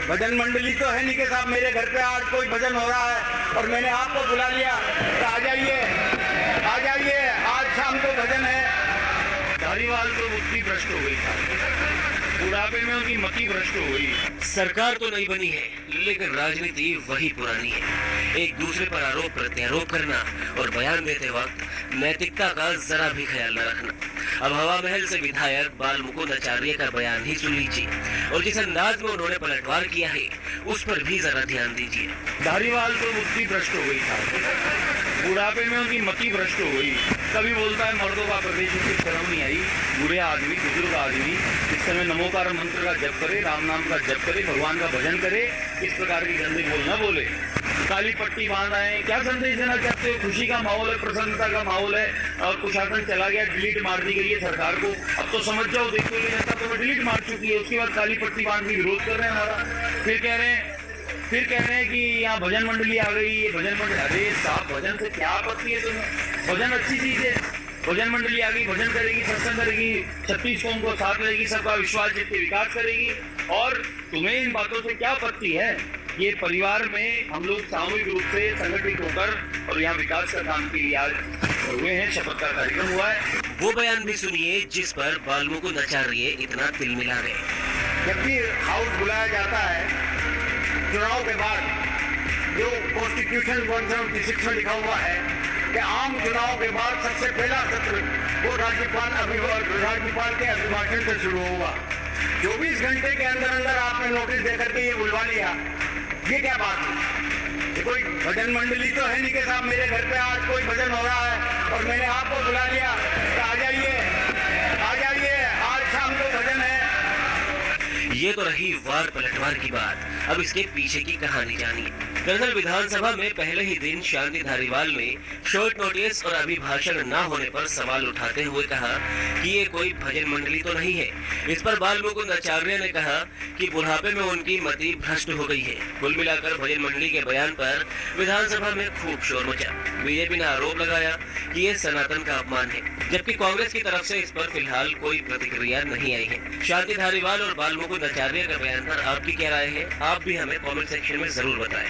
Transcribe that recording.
भजन मंडली तो है नहीं कि साहब मेरे घर पे आज कोई भजन हो रहा है और मैंने आपको बुला लिया तो आ जाइए, आज शाम को भजन है। धारीवाल तो बुद्धि भ्रष्ट हो गई था, बुढ़ापे में उनकी मति भ्रष्ट हो गई। सरकार तो नहीं बनी है, लेकिन राजनीति वही पुरानी है। एक दूसरे पर आरोप प्रत्यारोप करना और बयान देते वक्त नैतिकता का जरा भी ख्याल न रखना। अब हवा महल से विधायक बाल मुकुंद आचार्य का बयान ही सुन लीजिए और जिस अंदाज में उन्होंने पलटवार किया है उस पर भी जरा ध्यान दीजिए। धारीवाल तो बुद्धि भ्रष्ट हो गई था, बुढ़ापे में उनकी मति भ्रष्ट हो गई। कभी बोलता है मर्दों का प्रदेश की शर्म नहीं आई। बूढ़े आदमी, बुजुर्ग आदमी इस समय नमोकार मंत्र का जप करे, राम नाम का जप करे, भगवान का भजन करे, इस प्रकार की गंदे बोल न बोले। काली पट्टी बांध आए, क्या संदेश देना चाहते हो? खुशी का माहौल है, प्रसन्नता का माहौल है और कुशासन चला गया, डिलीट मार दी गई है सरकार को। अब तो समझ जाओ, देखो ये जनता तो डिलीट मार चुकी है। उसके बाद काली पट्टी बांध के विरोध कर रहे हैं हमारा। फिर कह रहे हैं कि यहाँ भजन मंडली आ गई, ये भजन मंडली। अरे साहब, भजन से क्या आपत्ति है तुम्हें? भजन अच्छी चीज है। भजन मंडली आ गई, भजन करेगी, सत्संग करेगी, 36 कौम को साथ लेगी, सबका विश्वास जीत के विकास करेगी। और तुम्हें इन बातों से क्या आपत्ति है? ये परिवार में हम लोग सामूहिक रूप से संगठित होकर और यहाँ विकास का काम के लिए आज हुए हैं, शपथ का कार्यक्रम हुआ है। वो बयान भी सुनिए जिस पर बाल मुकुंद आचार्य इतना तिलमिला गए। जब भी हाउस बुलाया जाता है चुनाव के बाद, जो कॉन्स्टिट्यूशन 176 में लिखा हुआ है कि आम चुनाव के बाद सबसे पहला सत्र वो राज्यपाल के अभिभाषण से शुरू होगा। 24 घंटे के अंदर आपने नोटिस देकर के ये बुलवा लिया, ये क्या बात है? ये कोई भजन मंडली तो है नहीं कि साहब मेरे घर पे आज कोई भजन हो रहा है और मैंने आपको बुला लिया तो आ जाइए, आज शाम को भजन है। ये तो रही वार पलटवार की बात। अब इसके पीछे की कहानी जानिए। दरअसल विधानसभा में पहले ही दिन शांति धारीवाल ने शॉर्ट नोटिस और अभिभाषण न होने पर सवाल उठाते हुए कहा कि ये कोई भजन मंडली तो नहीं है। इस पर बाल मुकुंद आचार्य ने कहा कि बुढ़ापे में उनकी मति भ्रष्ट हो गई है। कुल मिलाकर भजन मंडली के बयान पर विधानसभा में खूब शोर मचा। बीजेपी ने आरोप लगाया कि ये सनातन का अपमान है, जबकि कांग्रेस की तरफ से इस पर फिलहाल कोई प्रतिक्रिया नहीं आई है। शांति धारीवाल और बाल मुकुंद आचार्य के बयान पर आपकी क्या राय है? आप भी हमें कमेंट सेक्शन में जरूर बताएं।